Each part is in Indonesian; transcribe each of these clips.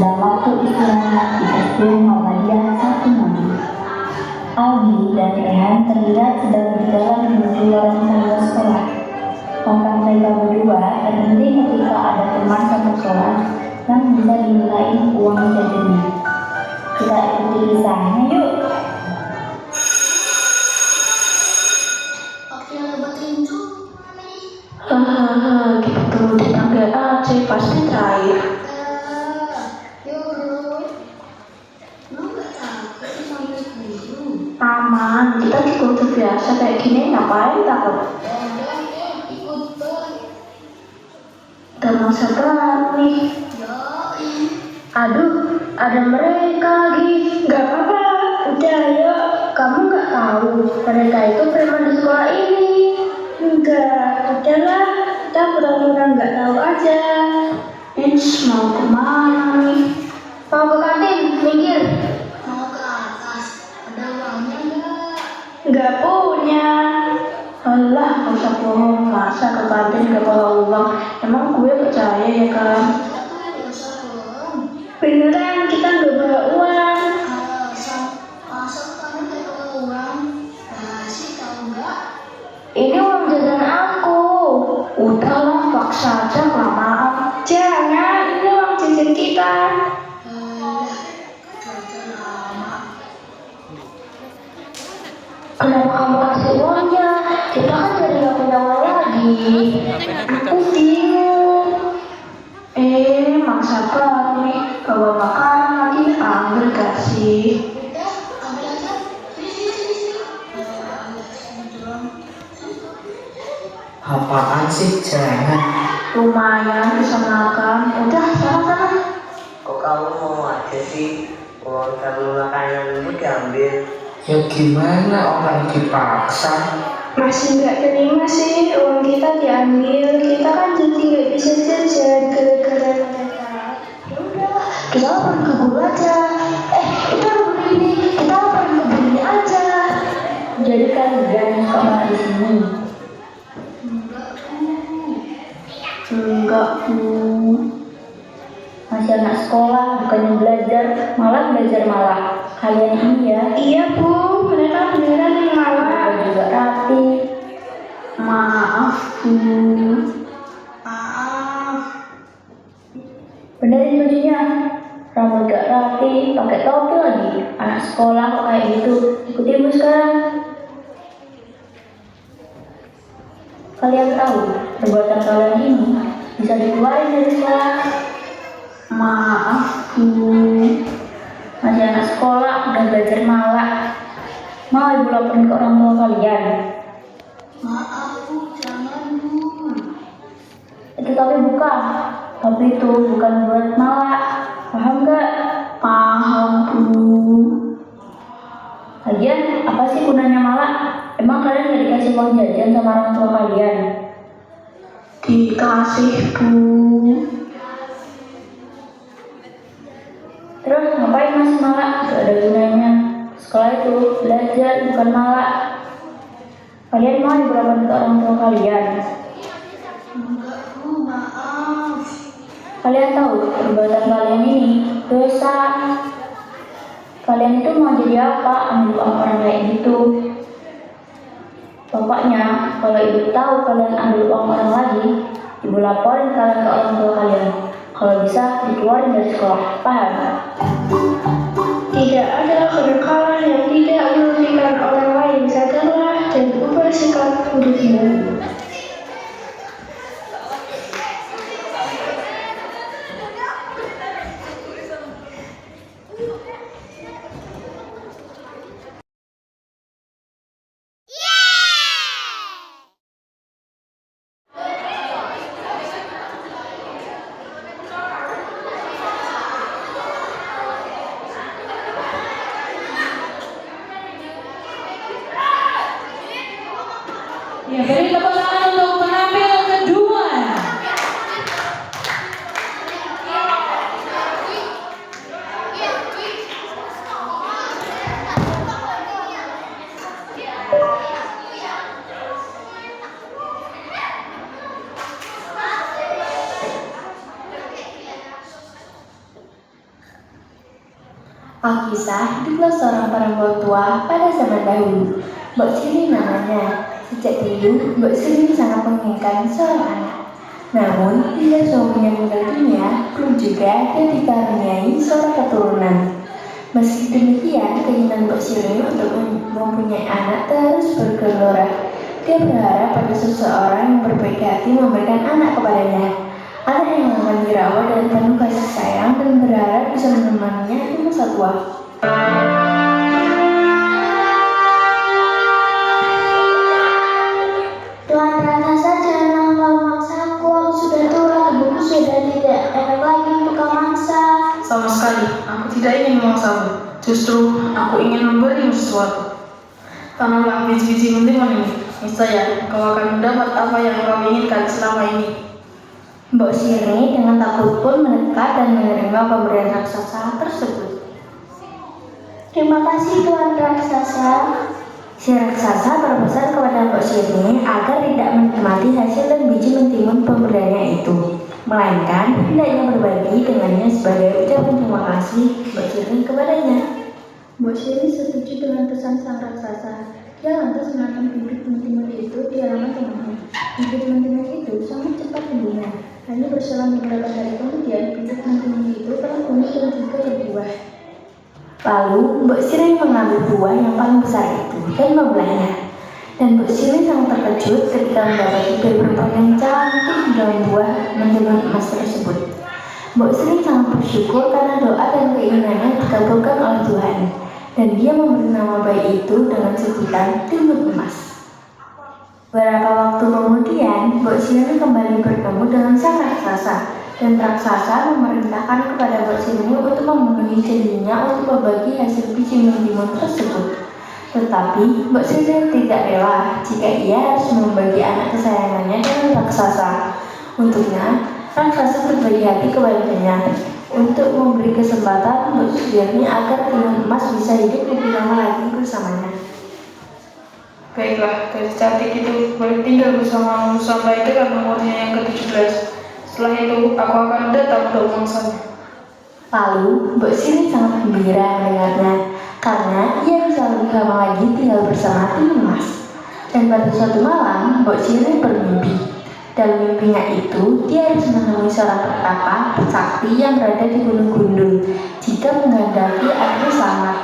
sedang waktu istirahat di SD Muhammadiyah 1 Mandi. Aldi dan Rehan terlihat sedang berjalan menuju lorong tangga sekolah. Langkah mereka berdua terhenti ketika ada teman satu kelas yang bisa dimintain uang jajannya. Kita ikuti kisahnya yuk. Hahaha, gitu dipanggil aja pasti cair. Aman, kita juga udah biasa kayak gini, ngapain takut? Udah mau sebelah nih. Aduh, ada mereka lagi. Gak apa-apa, udah ayo. Kamu gak tahu mereka itu preman di sekolah ini. Enggak, udahlah, kita pura-pura gak tahu aja. Mau kemana nih? Mau ke kantin, minggir. Mau ke atas, ada uangnya enggak? Nggak punya. Alah, gak usah bohong. Masa ke kantin gak bawa uang? Emang gue percaya ya kan? Beneran, kita gak bawa uang. Masa kamu gak bawa uang? Masih tahu nggak? Ini uang jajan aku. Udahlah, paksa aja kelamaan. Jangan, ini uang jajan kita. Kenapa kamu kasih uangnya? Kita kan jadi gak punya uang lagi. Aku bingung. Maksa banget nih. Bawa makanan lagi, ambil gak sih? Udah, ambil aja. Sini. Apaan sih celengan? Lumayan bisa makan. Udah, sana. Kok kamu mau aja sih? Uang tabung makanan itu diambil. Ya gimana orang dipaksa? Masih nggak terima sih uang kita diambil. Kita kan jadi nggak bisa jajan gara-gara mereka. Udah, kita laporin ke guru aja. Kita laporin ini, kita laporin ke gurunya aja. Jadi kalian sekolah di sini. Enggak, Bu. Masih anak sekolah, bukannya belajar malah. Kalian ini ya. Iya, Bu. Mereka beneran yang ngalah. Mereka juga rapi. Maaf, Bu. Maaf. Benerin bajunya. Rambut gak rapi, pakai topi lagi. Anak sekolah kok kayak gitu. Ikuti ibu sekarang. Kalian tahu perbuatan kalian ini bisa dikeluarin dari sekolah. Maaf, Bu. Masih anak sekolah, udah belajar malah. Mau ibu laporin ke orang tua kalian. Maaf, Bu. Jangan, Bu. Itu tapi bukan. Tapi itu bukan buat malah. Paham gak? Paham, Bu. Lagian, apa sih gunanya malah? Emang kalian gak dikasih uang jajan sama orang tua kalian? Dikasih, Bu. Terus ngapain masih malah? Gak ada gunanya. Sekolah itu belajar, bukan malah. Kalian mau diberlakukan ke orang tua kalian? Enggak, Bu. Maaf. Kalian tahu perbuatan kalian ini dosa. Kalian itu mau jadi apa? Ambil uang orang kayak gitu. Pokoknya kalau ibu tahu kalian ambil uang orang lagi, ibu laporin kalian ke orang tua kalian. Kalau bisa dikeluarin dari sekolah. Paham? Tidak ada kenakalan yang tidak merugikan orang lain. Sadarlah dan ubah sikap burukmu. Ya, beri tepuk tangan untuk penampil kedua. Alkisah, hiduplah seorang perempuan tua pada zaman dahulu. Mbok Sri namanya. Sejak dulu, Mbok Sri sangat menginginkan seorang anak. Namun, hingga suaminya meninggal dunia, belum juga dia dikaruniai seorang keturunan. Meski demikian, keinginan Mbok Sri untuk mempunyai anak terus bergelora. Dia berharap pada seseorang yang berbaik hati memberikan anak kepadanya. Anak yang akan dirawat dan penuh kasih sayang dan berharap bisa menemaninya di masa tua. Tuan rasa jangan memaksaku, aku sudah tua, tubuhku sudah tidak enak lagi untuk kau maksa. Sama sekali, aku tidak ingin memaksamu. Justru, aku ingin memberimu sesuatu. Tanamlah biji-biji mentimun ini. Niscaya, kau akan mendapat apa yang kau inginkan selama ini. Mbok Sri dengan takut pun mendekat dan menerima pemberian raksasa tersebut. Terima kasih Tuan raksasa. Si raksasa berpesan kepada Mbok Sri agar tidak menikmati hasil dan biji mentimun pemberiannya itu, melainkan hendaknya berbagi dengannya sebagai ucapan terima kasih Mbok Sri kepadanya. Mbok Sri setuju dengan pesan sang raksasa. Dia lantas menanam bibit mentimun itu di halaman rumahnya. Bibit mentimun itu sangat cepat tumbuhnya. Hanya berselang beberapa hari kemudian, bibit mentimun itu telah tumbuh dan juga berbuah. Lalu, Mbok Sri mengambil buah yang paling besar itu dan membelahnya. Dan Mbok Sri sangat terkejut ketika mendapati bayi perempuan yang cantik dalam buah mentimun emas tersebut. Mbok Sri sangat bersyukur karena doa dan keinginannya dikabulkan oleh Tuhan. Dan dia memberi nama bayi itu dengan sebutan timun emas. Beberapa waktu kemudian, Mbok Sri kembali bertemu dengan sang raksasa. Dan raksasa memerintahkan kepada Mbok Sri untuk memenuhi janjinya untuk membagi hasil biji mentimun tersebut. Tetapi Mbok Sri tidak rela jika ia harus membagi anak kesayangannya dengan raksasa. Untuknya, raksasa berbagi hati kepadanya untuk memberi kesempatan Mbok Sri agar timun emas bisa hidup lebih lama lagi bersamanya. Baiklah, gadis cantik itu boleh tinggal bersamamu sampai dengan umurnya yang ke-17. Setelah itu, aku akan datang untuk memangsanya. Lalu, Mbok Sri sangat gembira mendengarnya, karena ia bisa lebih lama lagi tinggal bersama timun emas. Dan pada suatu malam, Mbok Sri bermimpi. Dalam mimpinya itu, dia harus menemui seorang pertapa sakti yang berada di Gunung Gundul jika menghendaki akhir selamat.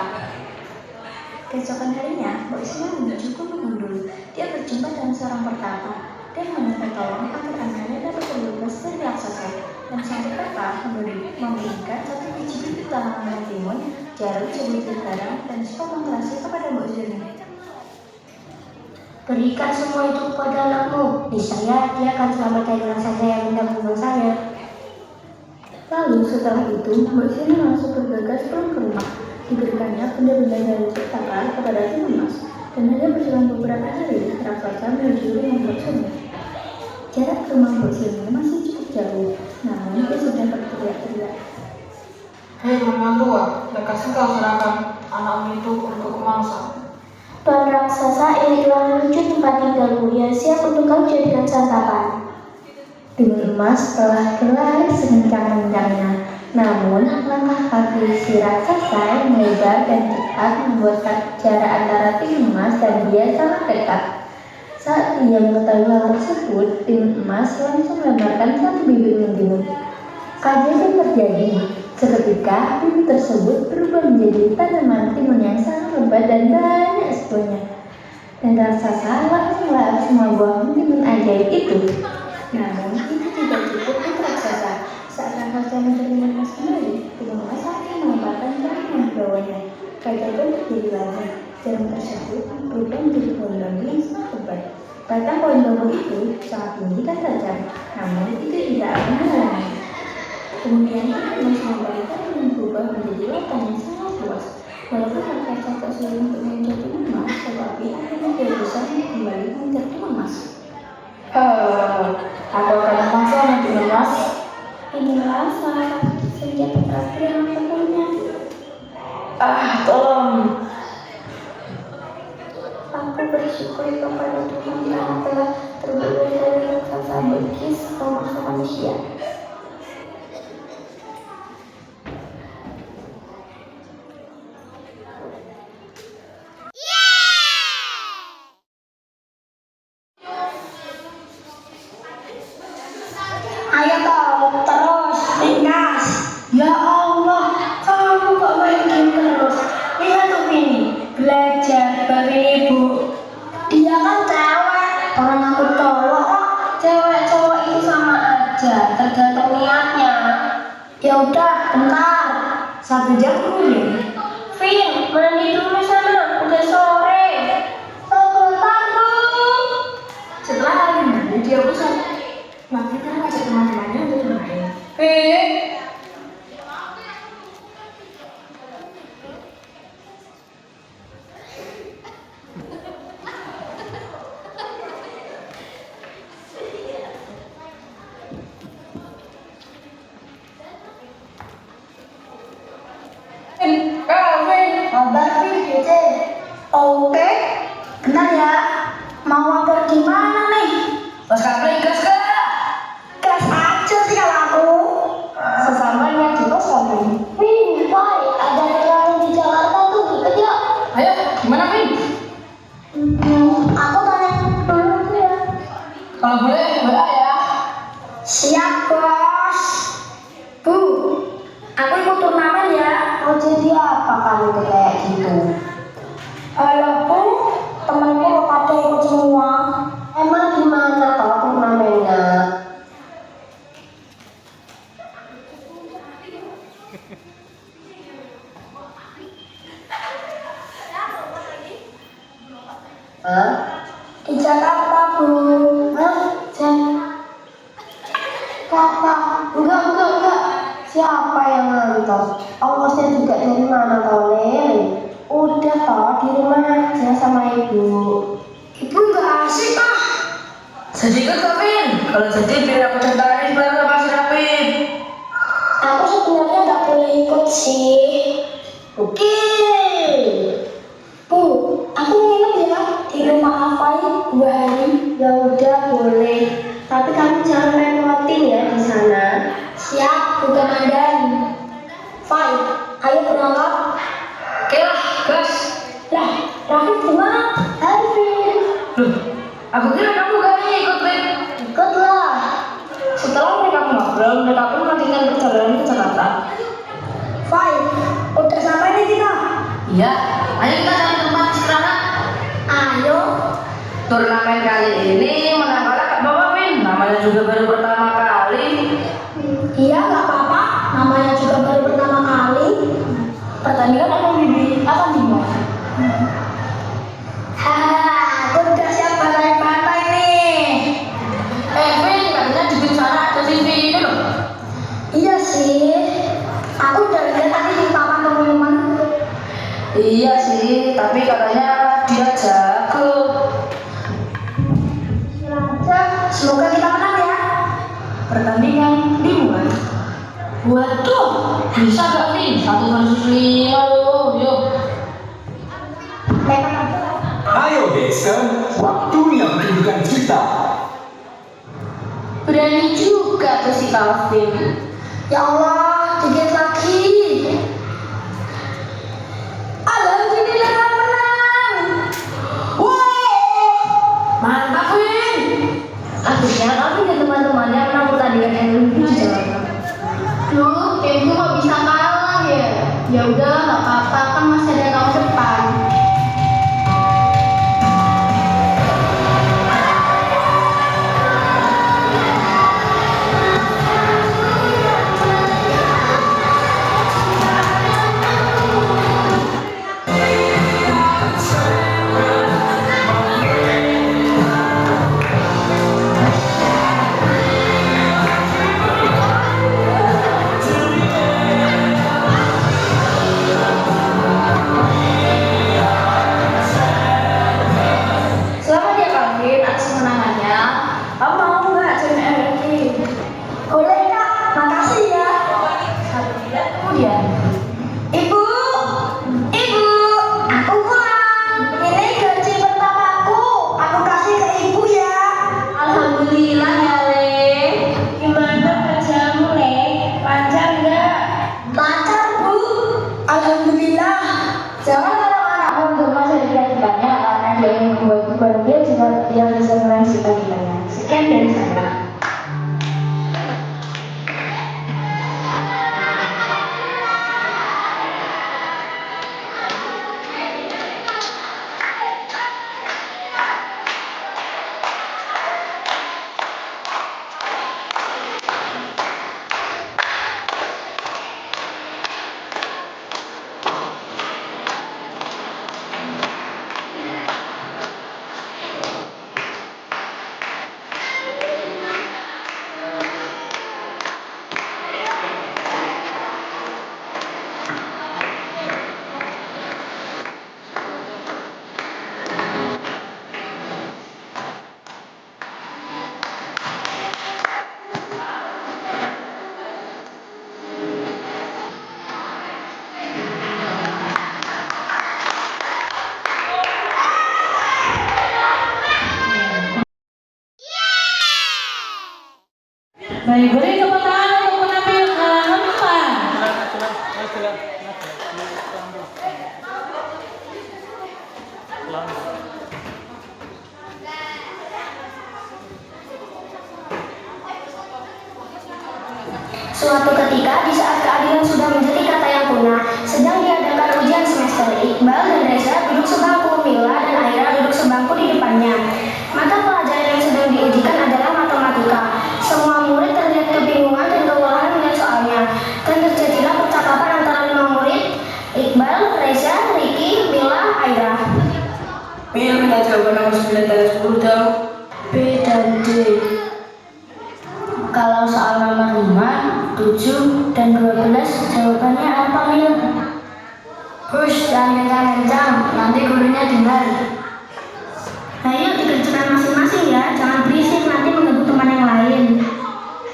Keesokan harinya, Mbok Sri menuju Gunung Gundul. Dia berjumpa dengan seorang pertapa dan meminta tolong agar anaknya dapat terbebas dari raksasa. Dan sang pertapa memberikan satu biji bibit tanaman mentimun, jarum, sebutir garam, dan sepotong terasi kepada Mbok Sri. Berikan semua itu kepada anakmu. Niscaya dia akan selamat dari raksasa yang hendak membunuh saya. Lalu setelah itu, Mbok Sri langsung bergegas pulang ke rumah. Diberikannya benda-benda dari pertapa kepada timun emas. Dan hanya berselang beberapa hari, raksasa menyusuri Mbok Sri. Jarak ke rumah Mbok Sri masih cukup jauh, namun dia sudah berteriak-teriak. Hei perempuan tua, lekaskan kau serahkan anakmu itu untuk kumangsa. Tuan raksasa, ini telah menuju tempat tinggalmu. Ia siap untuk kau jadikan santapan. Timun emas telah berlari sekencang-kencangnya. Namun, langkah kaki si raksasa yang lebar dan cepat membuat jarak antara timun emas dan dia sangat dekat. Saat dia mengetahui hal tersebut, timun emas langsung melemparkan satu bibit mentimun. Kejadian terjadi. Seketika, bibit tersebut berubah menjadi tanaman timun yang sangat lebat dan banyak sebuahnya. Dan raksasa langsung melahap semua buah mentimun ajaib itu. Namun, itu tidak cukup untuk raksasa. Saat raksasa menerima emas kembali, timun emas akan melemparkan jarum yang dibawanya. Kejadian terjadi lagi. Jarum tersebut berubah menjadi pohon bambu yang sangat lebat. Batang pohon bambu itu sangat tinggi dan tajam, namun itu tidak akan menghalangi. Kemudian timun emas membalikan dan berubah menjadi lautan yang sangat luas. Walaupun raksasa tak sulit untuk mengejar timun emas, tetapi akhirnya dia bisa kembali mengejar timun emas. Aku akan memangsa timun emas. Inilah salah satu senjata terakhir yang aku punya. Tolong. Aku bersyukur kepada Tuhan yang telah terbebas dari raksasa Bilqis, pemaksa manusia. 1 jam kemudian. Vin, mandi dulu sana, udah sore. Sebentar, Bu. Setelah hari mandi, dia bosan. Maka dia ngajak teman-temannya untuk bermain. Kabar Vin, Cece. Oke, bentar ya. Mau apa di mana nih? Pas kabel gas gak? Gas aja sih kalau aku. Sesamanya di pos kabel. Vin, Boy, ada terlalu di Jakarta tuh, ikut yuk. Ayo, gimana Vin? Aku tanya dulu tuh ya. Kalau boleh, WA ya. Siap bos. Bu, aku ikut turnamen ya. Mau jadi apa kamu tuh kayak gitu? Halo Bu, temanku pada ikut semua. Emang gimana kalau turnamennya? Hah? Di Jakarta Bu. Hah? Kakak, enggak. Siapa yang ngantor? Ongkosnya juga dari mana kau, Len? Udah toh, di rumah aja sama ibu. Ibu nggak asik ah. Jadi ikut gak Vin? Kalau jadi biar aku ceritain biar sama si Rapin. Aku sebenarnya nggak boleh ikut sih. Oke. Bu, aku nginep ya di rumah Afai 2 hari. Ya udah boleh. Tapi kamu jangan repotin ya di sana. Siap, Bu Komandan. Fai, ayo berangkat. Oke lah, gas. Lah, Rafif gimana? Hai Vin, Loh, aku kira kamu gak ikut Vin. ikutlah. Setelah mereka ngobrol, mereka pun melanjutkan perjalanan ke Jakarta. Fai, udah sampai nih kita. Iya, ayo kita cari tempat istirahat. Ayo. Turnamen kali ini menang kalah gak apa-apa Vin. Namanya juga baru pertama kali. Iya, nggak apa-apa. Namanya juga baru pertama kali. Pertandingan akan dimulai. Hahaha, aku udah siap pantai-pantai nih. Vin, katanya di sana ada TV ini loh. Iya sih. Aku udah lihat tadi di papan pengumuman. Iya sih, tapi katanya dia jago. Semoga kita menang ya. Pertandingan dimulai. Waduh, bisa gak Vin? 1 versus 5 loh, yuk. Ayo Dexter, waktunya menunjukkan kita. Berani juga tuh si Calvin. Ya Allah, dikit lagi. Alhamdulillah menang. Wow, mantap Vin. Akhirnya Calvin dan teman-temannya menang pertandingan MVP di Jakarta. Duh, timku kok bisa kalah ya? Ya udahlah, nggak apa-apa, kan masih ada tahun depan. Selamat ya Calvin atas kemenangannya. Kamu mau nggak jadi MVP? Boleh kak, makasih ya. 1 bulan kemudian. Ibu, aku pulang. Ini gaji pertamaku. Aku kasih ke ibu ya. Alhamdulillah ya Le. Gimana kerjamu Le? Lancar nggak? Lancar bu. Alhamdulillah. Jangan larang anakmu untuk masa depannya karena dia ingin membuat bahagia jika dia bisa meraih cita-citanya. Sekian dari saya. Mari beri tepuk tangan untuk penampil Hampa. Suatu ketika, di saat keadilan sudah menjadi kata yang punah, sedang diadakan ujian semester. Iqbal dan Reza duduk sebangku, Mila dan Aira duduk sebangku di depannya. Mata pelajaran yang sedang diujikan adalah matematika. Semua murid terlihat kebingungan dan kewalahan dengan soalnya. Dan terjadilah percakapan antara 5 murid, Iqbal, Reza, Riki, Mila, Aira. Mila minta jawaban nomor 9 dan 10 dong. B dan D. Kalau soal nomor 5, 7, dan 12 jawabannya apa, Mil? Hush, jangan kencang-kencang, nanti gurunya dengar. Ayo dikerjakan masing-masing ya, jangan berisik nanti mengganggu teman yang lain.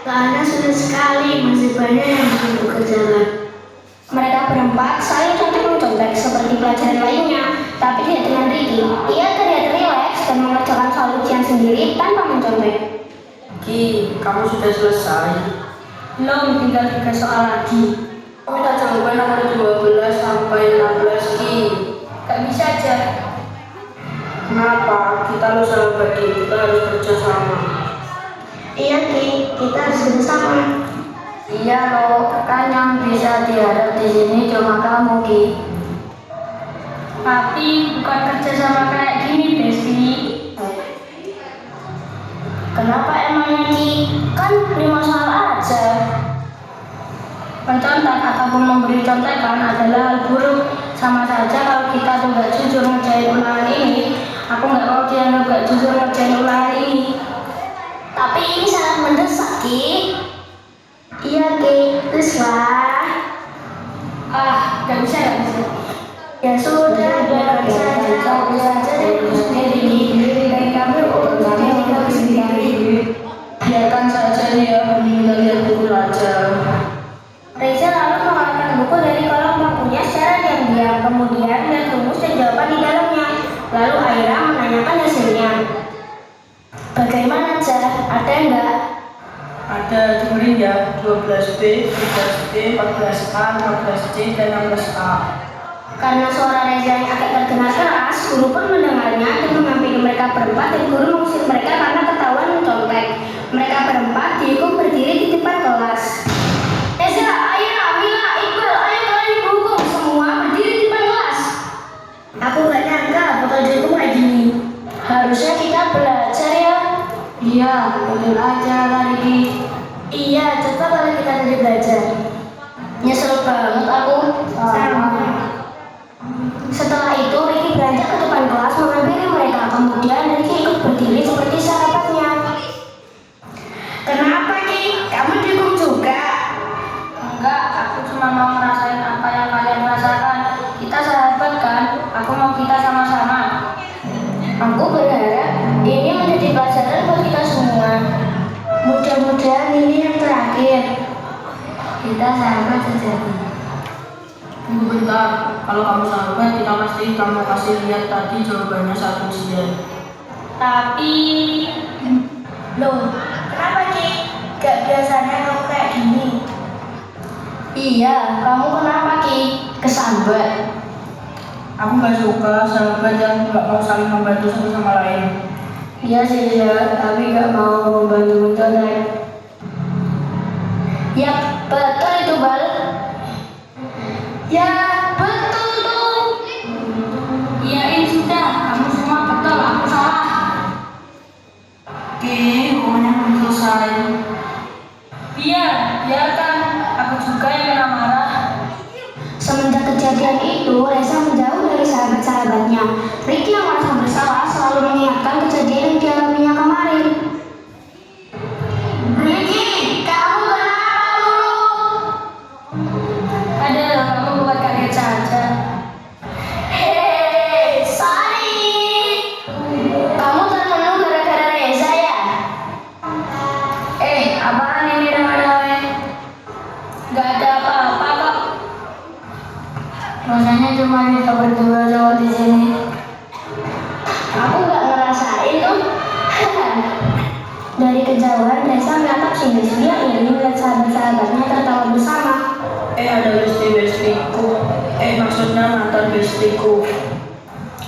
Soalnya sudah sekali, masih banyak yang belum dikerjakan. Mereka berempat saling contek-mencontek seperti pelajaran lainnya, tapi tidak dengan Ricky. Ia terlihat rileks dan mengerjakan soal ujian sendiri tanpa mencontek. Ki, kamu sudah selesai. Belum, tinggal 3 soal lagi. Aku minta jawaban nomor 12 sampai 16 Ki. Gak bisa aja. Kenapa? Kita harus sahabat Ki, kita harus kerja sama. Iya Ki, kita harus bersama. Iya loh, kan yang bisa diharap di sini cuma kamu, Ki. Tapi bukan kerja sama kayak gini, Desi. Kenapa emangnya Ki? Kan 5 soal aja. Mencontek ataupun memberi contekan adalah hal buruk. Sama saja kalau kita tuh gak jujur ngerjain ulangan ini, aku gak mau dianggap gak jujur ngerjain ulangan ini. Tapi ini sangat mendesak, Ki. Iya, Ki. Terus lah. Gak bisa. Ya sudah, biarkan saja. Kau bisa saja diri sendiri. Dan kami urutannya kita sendiri. Biarkan saja dia, kita lihat buku aja. Reza lalu mengeluarkan buku dari kolom bangkunya secara diam-diam, kemudian melihat rumus dan jawaban di dalamnya. Lalu Aira menanyakan hasilnya. Bagaimana, Jar? Ada enggak? Ada, dengerin ya, 12B, 13B, 14A, 15C, dan 16A. Karena suara Reza yang agak terdengar keras, guru pun mendengarnya dan menghampiri mereka berempat dan guru mengusir mereka karena ketahuan mencontek. Mereka berempat dihukum berdiri di depan kelas. Reza, Aira, Mila, Iqbal, ayo kalian dihukum semua berdiri di depan kelas. Aku gak nyangka bakal dihukum kayak gini. Harusnya kita belajar ya. Iya, betul aja lagi. Iya, coba kalau kita tadi belajar. Nyesel banget aku. Setelah itu, Ricky beranjak ke depan kelas menghampiri mereka. Kemudian Ricky ikut berdiri seperti sahabatnya. Kenapa, Ki? Kamu dihukum juga? Enggak, aku cuma mau ngerasain apa yang kalian rasakan. Kita sahabat kan? Aku mau kita sama-sama. Aku berharap ini menjadi pelajaran buat kita semua. Mudah-mudahan ini yang terakhir. Kita sahabat sejati. Tunggu bentar, kalau kamu sahabat, kita pasti kamu kasih lihat tadi jawabannya satu ujian. Tapi, loh, kenapa Ki? Gak biasanya kamu kayak gini. Iya, kamu kenapa Ki? Kesambat. Aku gak suka sahabat yang gak mau saling membantu satu sama lain. Iya sih ya, tapi gak mau membantu mencontek. Ya, betul itu Bal. Ya, betul tuh. Iyain sudah, kamu semua betul, aku salah. Oke, hukumannya belum selesai. Biarkan aku juga yang kena marah. Semenjak kejadian itu, Reza menjauh dari sahabat-sahabatnya. Ricky yang merasa bersalah selalu mengingatkan kejadian yang dialaminya kemarin. Ricky, kamu kenapa dulu? Ada, kamu buat kaget saja. Hei, sorry. Kamu termenung gara-gara Reza ya? Apaan ini rame-rame? Gak ada apa-apa kok. Rasanya cuma kita berdua cowok di sini. Aku gak ngerasain tuh. Dari kejauhan, Reza menatap si Bes. Dia ingin melihat sahabat-sahabatnya tertawa bersama. Ada besti-bestiku. Maksudnya mantan bestiku.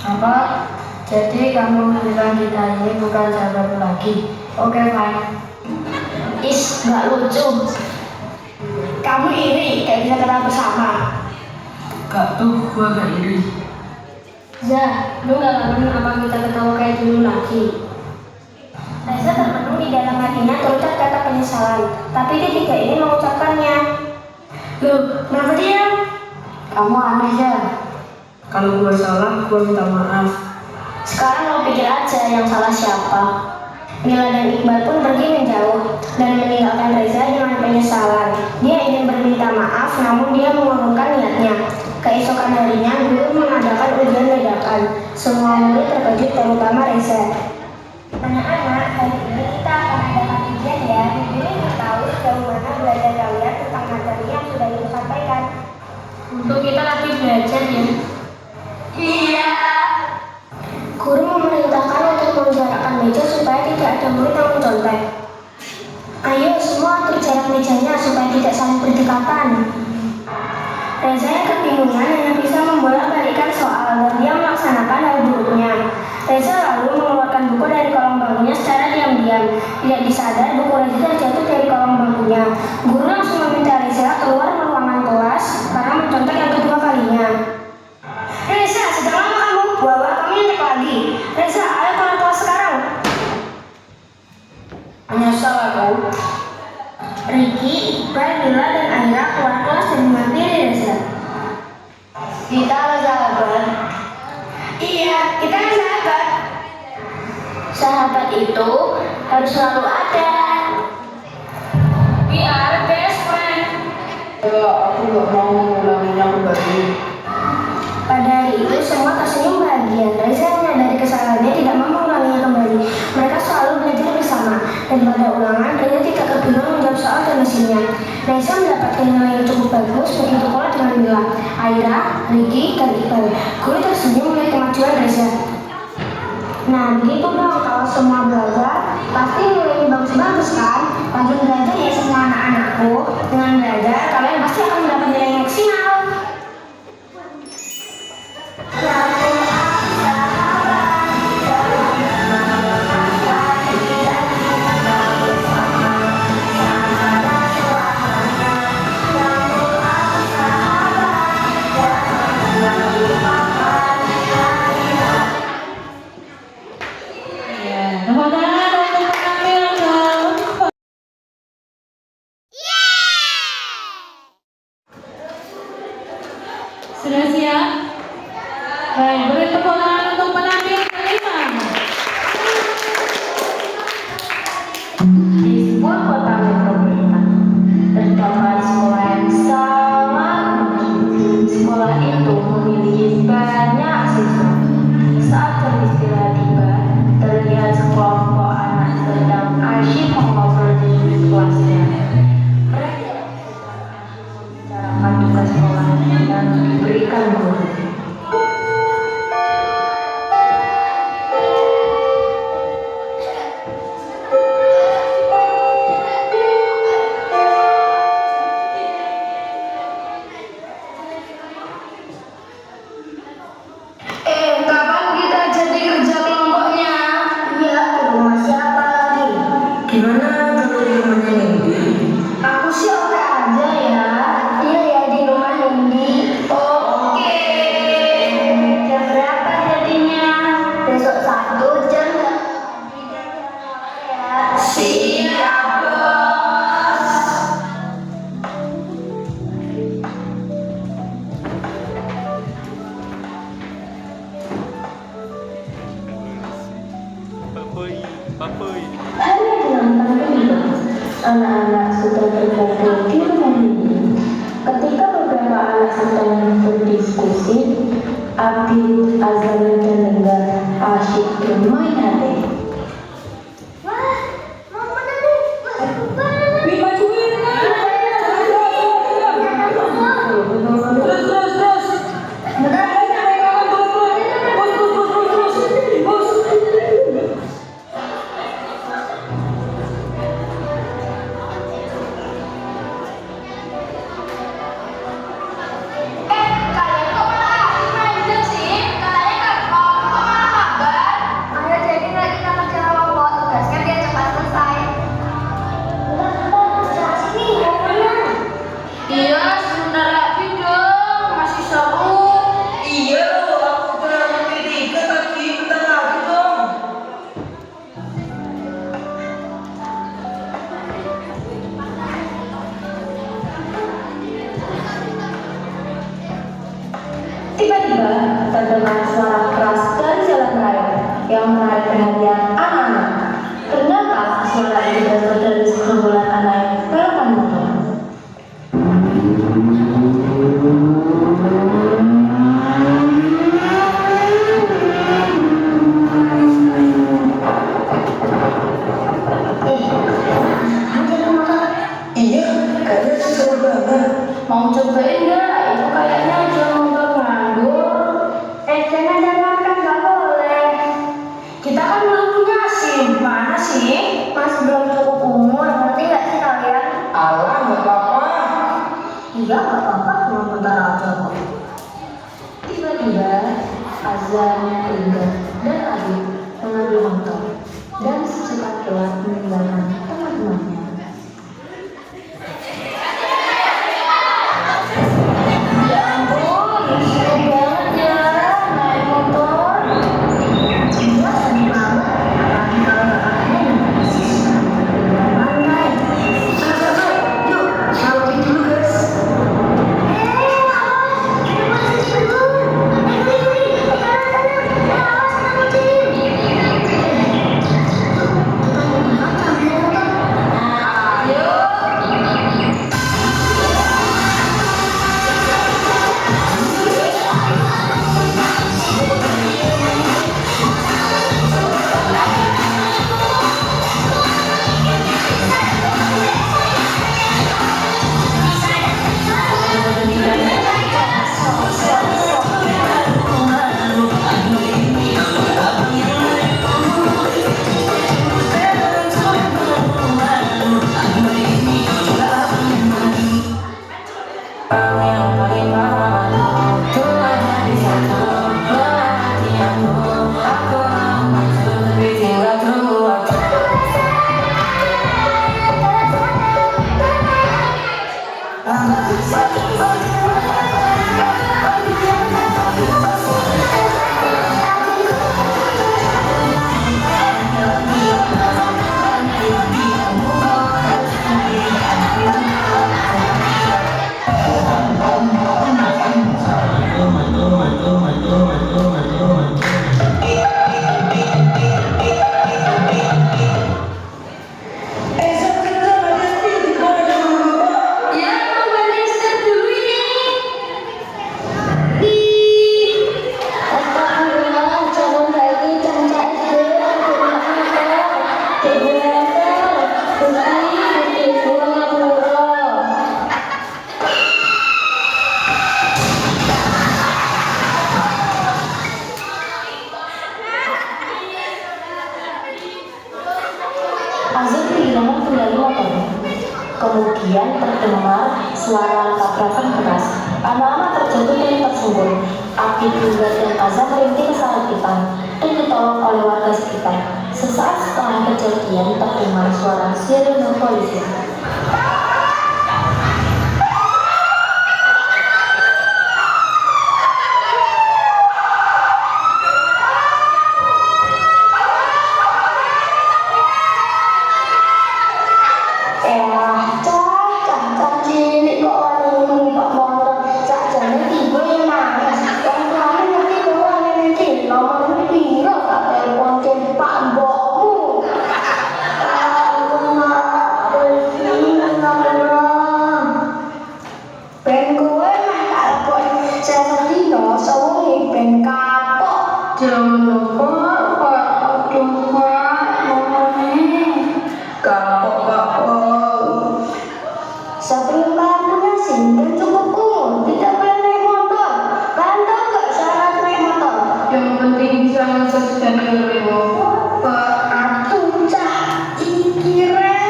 Apa? Jadi kamu bilang kita ini bukan sahabat lagi? Oke, fine. Is, nggak lucu. Kamu iri, kayak bisa ketawa bersama. Gak tuh, gua gak iri. Zah, lu gak kangen apa kita ketawa kayak dulu lagi? Reza termenung di dalam hatinya terucap kata penyesalan, tapi dia tidak ingin mengucapkannya. Loh, kenapa diam? Kamu aneh, Zah. Kalau gua salah, gua minta maaf. Sekarang lo pikir aja yang salah siapa. Mila dan Iqbal pun pergi menjauh dan meninggalkan Reza dengan penyesalan. Dia ingin berminta maaf, namun dia mengurungkan niatnya. Keesokan harinya, guru mengadakan ujian dadakan. Semua murid terkejut, terutama Reza. Anak-anak, hari ini kita akan adakan ujian ya. Guru ingin tahu sejauh mana belajar kalian tentang materi yang sudah ibu sampaikan. Untuk kita lagi belajar ya. Iya. Guru memerintahkan untuk menjarakkan meja supaya tidak ada murid yang mencontek. Ayo semua atur jarak mejanya supaya tidak saling berdekatan. Reza yang kebingungan hanya bisa membolak-balikkan soal dan dia melaksanakan hal buruknya. Reza lalu mengeluarkan buku dari kolong bangkunya secara diam-diam. Tidak disadar buku Reza terjatuh dari kolong bangkunya. Guru langsung meminta Reza keluar ruangan kelas karena mencontek yang kedua kalinya. Reza, sejak lama kamu? Bawa kamu nyontek lagi. Reza, ayo keluar kelas sekarang. Menyesal aku. Ricky, Iqbal, Mila, dan Aira keluar kelas dan menghampiri Reza. Kita sahabat. Iya, kita kan sahabat. Sahabat itu harus selalu ada. We are best friend. Aku gak mau mengulanginya kembali. Pada hari itu semua tersenyum bahagia. Reza menyadari kesalahannya tidak mau mengulanginya kembali. Mereka selalu belajar bersama. Dan pada ulangan, Reza tidak kebingungan menjawab soal dan mesinnya. Reza mendapatkan nilai yang cukup bagus, begitu pula dengan Mila, Aira, Ricky, dan Iqbal. Guru tersenyum melihat kemajuan Reza. Nah, begitu dong kalau semua belajar, pasti nilainya bagus-bagus kan? Rajin belajar ya semua anak-anakku. Dengan belajar, kalian pasti akan mendapat nilai yang maksimal. Sudah siap? Baik, beri tepuk tangan untuk penampil kelima. Di sebuah kota metropolitan terdapat sekolah yang sangat menarik. Sekolah itu memiliki banyak siswa. Saat jam istirahat tiba, terlihat sekelompok anak sedang asyik mengobrol di kelasnya. Mereka membicarakan tugas sekolah yang diberikan guru. Kapan kita jadi kerja kelompoknya? Iya, ke rumah siapa lagi? Gimana kalau di rumahnya Nindi? Aku sih oke aja ya. Iya ya, di rumah Nindi. Oke. Jam berapa jadinya? Besok Sabtu jam ya. Siap, Bos. Hari yang tiba, anak-anak sudah berkumpul di rumah ini. Ketika beberapa anak sedang berdiskusi, Abid, Azali, dan Lenggar asyik bermain hati. Wah, mau mana nih? Azlarnya Rinda dan Adit mengambil motor dan secepat kilat meninggalkan teman-temannya. Ya ampun, seru banget ya naik motor. Iya, seru banget. Apalagi kalau kakaknya yang masih suka pantai. Yuk, shopping dulu guys. Azam kehilangan kendali motornya. Kemudian terdengar suara tabrakan keras. Anak-anak terjatuh dan tersungkur. Adit, Rinda, dan Azam merintih kesakitan dan ditolong oleh warga sekitar. Sesaat setelah kejadian terdengar suara sirene polisi. Jangan lupa Pak, coba nomornya kapok. Sebelum punya SIM dan cukup umur, tidak boleh naik motor. Kalian tahu nggak syarat naik motor? Yang penting bisa ngecas dan ngelewat. Pak, Atuh cah, kira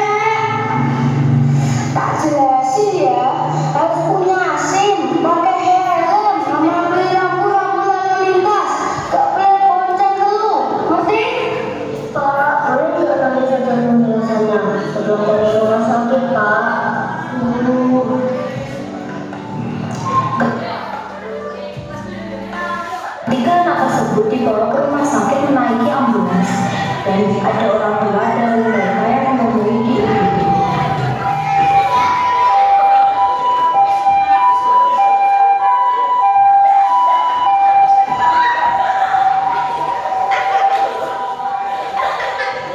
tak jelasin ya. Harus punya SIM, pakai helm, sama beli lampu-lampu lalu lintas. Gak boleh bonceng dulu, ngerti? Pak, boleh nggak nanti saja penjelasannya sebelum dari rumah sakit, Pak? Tiga anak tersebut dibawa ke rumah sakit menaiki ambulans dan ada orang tua dari mereka yang menemui di UGD.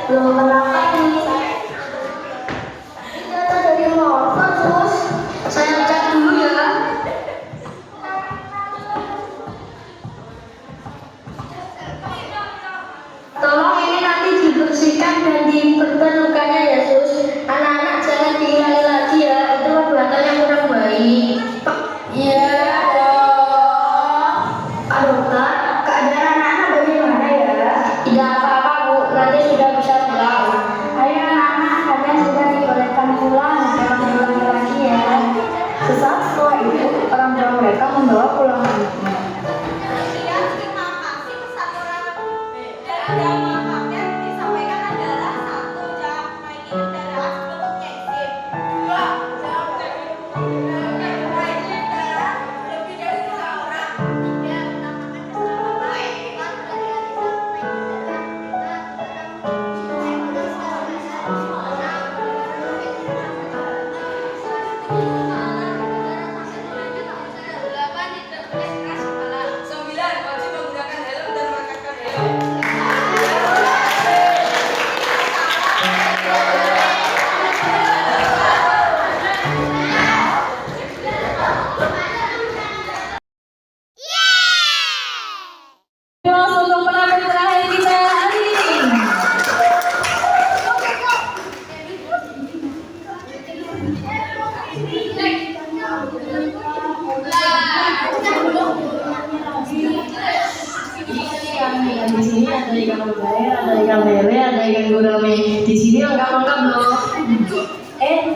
Belum kenapa nih? Jatuh dari motor terus. Saya cek dulu ya. Tolong ini nanti dibersihkan dan diperban lukanya ya sus. Anak-anak jangan diulangi lagi ya. Itu perbuatan yang kurang baik. Iya dong. Dokter, keadaan anak-anak bagaimana ya? Tidak apa-apa bu, nanti sudah bisa pulang. Ayo anak-anak, kalian sudah dibolehkan pulang. Jangan diulangi lagi ya. Sesaat setelah itu, orang tua mereka membawa pulang anaknya. ikan di sini ada ikan mujair, ada ikan lele, ada ikan gurame. Di sini lengkap-lengkap loh.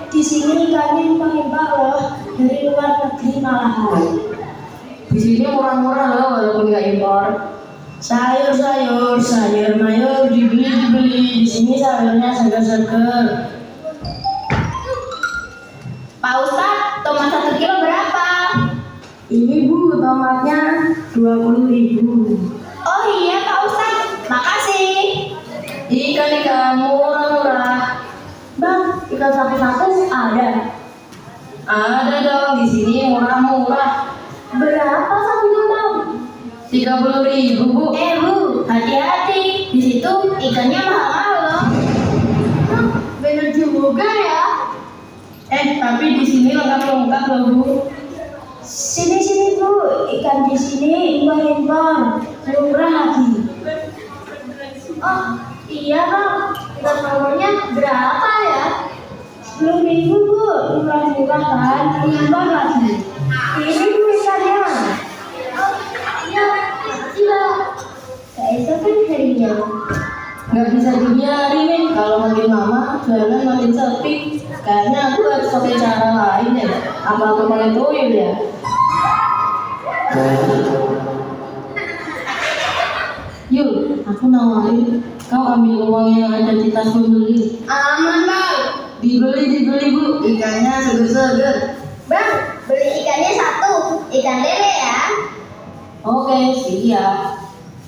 Di sini ikannya impor loh, dari luar negeri malahan. Di sini murah-murah loh walaupun nggak impor. Sayur mayur dibeli. Di sini sayurnya segar-segar. Pak Ustadz, tomat 1 kilo berapa? Ini Bu, tomatnya 20.000. Oh iya Pak Ustadz, makasih. Ikan murah-murah. Bang, ikan sapu-sapu ada. Ada dong di sini murah-murah. Berapa satunya Bang? 30.000 Bu. Bu, hati-hati. Di situ ikannya mahal-mahal loh. Bener juga ya. Tapi di sini lengkap-lengkap loh Bu. Sini Bu, ikan di sini impor, murah lagi. Oh iya Bang, ikan salmonnya berapa ya? 10.000 Bu, murah-murah kan, impor lagi. Ini Bu ikannya. Oh iya, makasih Bang. Keesokan harinya. Nggak bisa dibiarin nih kalau makin lama jualan makin sepi. Kayaknya aku harus pakai cara lain ya. Apa aku pakai tuyul ya? Yul, aku nawarin kau ambil uang yang ada di tas pembeli. Aman Bang. Dibeli Bu, ikannya seger-seger. Bang, beli ikannya 1, ikan lele ya. Oke, siap.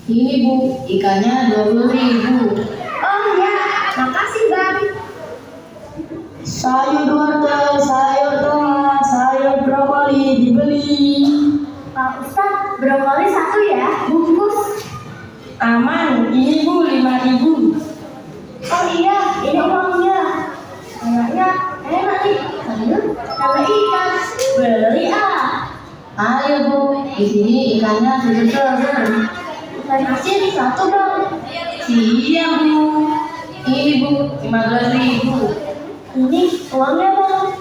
Ini Bu, ikannya 20.000. Oh ya, makasih Bang. Sayur wortel, sayur tomat, sayur brokoli dibeli. Pak Ustadz, brokoli 1 ya, bungkus. Aman, ini Bu 5.000. Oh iya, ini uangnya. Kayaknya enak nih, sayur sama ikan. Beli ah. Ayo Bu, di sini ikannya seger-seger. Ikan asin 1 Bang. Siap Bu. Ini Bu, 15.000. Ini uangnya Bang.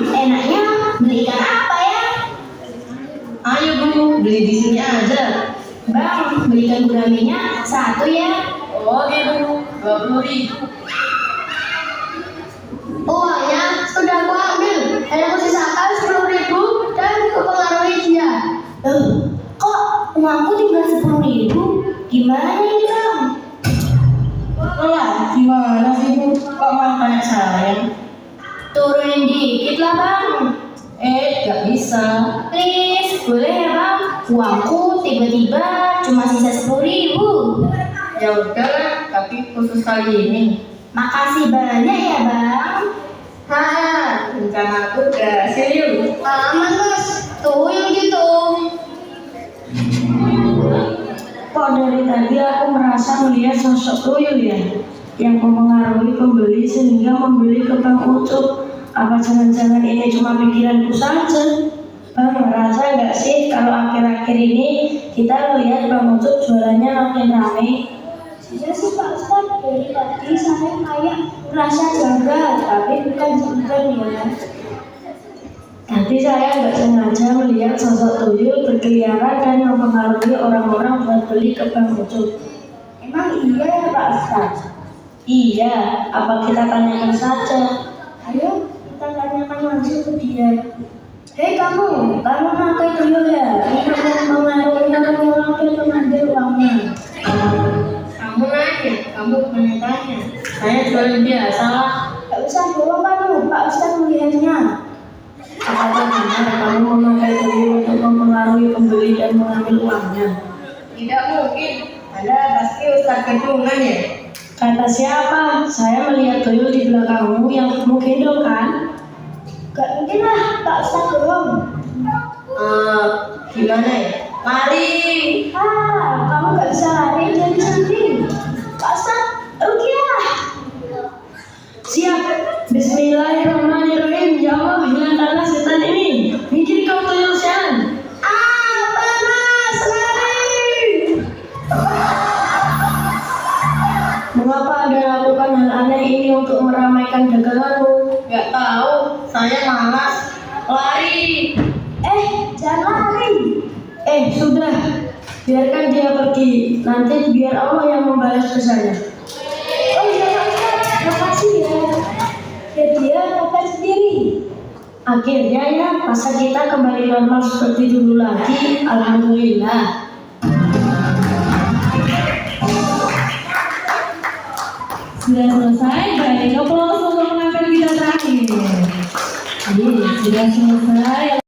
Enaknya beli ikan apa ya? Ayo Bu, beli di sini aja. Bang, beli ikan guramenya 1 ya. Oke Bu, 20.000. Uangnya sudah aku ambil. Hanya aku sisakan 10.000 dan kepengaruhi dia. Kok uangku tinggal 10.000? Gimana ini Bang? Lah, gimana sih Bu? Kok malah tanya saya? Turunin dikit lah Bang. Gak bisa. Please, boleh ya Bang? Uangku tiba-tiba cuma sisa 10.000. Ya udah, tapi khusus kali ini. Makasih banyak ya Bang. Rencana aku berhasil Yul. Aman Mas, tuyul gitu. Kok dari tadi aku merasa melihat sosok tuyul ya, yang mempengaruhi pembeli sehingga membeli ke Bang Ucup. Apa jangan-jangan ini cuma pikiranku saja? Bang, merasa nggak sih kalau akhir-akhir ini kita melihat Bang Ucup jualannya makin ramai? Iya sih Pak Ustadz, dari tadi saya kayak merasa janggal, tapi bukan sebenarnya ya. Tadi saya nggak sengaja melihat sosok tuyul berkeliaran dan mempengaruhi orang-orang buat beli ke Bang Ucup. Emang iya ya Pak Ustadz? Iya, apa kita tanyakan saja? Ayo kita tanyakan langsung ke dia. Hei kamu pakai tuyul ya? Ini mempengaruhi orang untuk mengambil uangnya. Kamu nanya, kamu bukan tanya. Saya jualan biasa lah. Gak usah bohong kamu, Pak Ustadz melihatnya. Apakah benar kamu memakai tuyul untuk mempengaruhi pembeli dan mengambil uangnya? Tidak mungkin. Anda pasti Ustadz Kedungan ya? Kata siapa? Saya melihat tuyul di belakangmu yang kamu gendong kan? Gak mungkin lah Pak Ustadz bohong. Gimana ya? Lari. Kamu gak bisa lari dari sini. Pak Ustadz, rukiah. Siap. Bismillahirrahmanirrahim. Ya Allah, hilangkanlah setan ini. Mikir kau tuyul sian. Panas, lari. Mengapa Anda lakukan hal aneh ini untuk meramaikan daganganmu? Gak tahu. Saya malas. Lari. Jangan lari. Sudah. Biarkan dia pergi, nanti biar Allah yang membalas jasanya. Oh iya Pak Ustadz, makasih ya. Ya dia kabar sendiri. Akhirnya ya, masa kita kembali normal seperti dulu lagi. Alhamdulillah. Sudah selesai, baik. Aplaus untuk penampilan kita terakhir. Sudah selesai.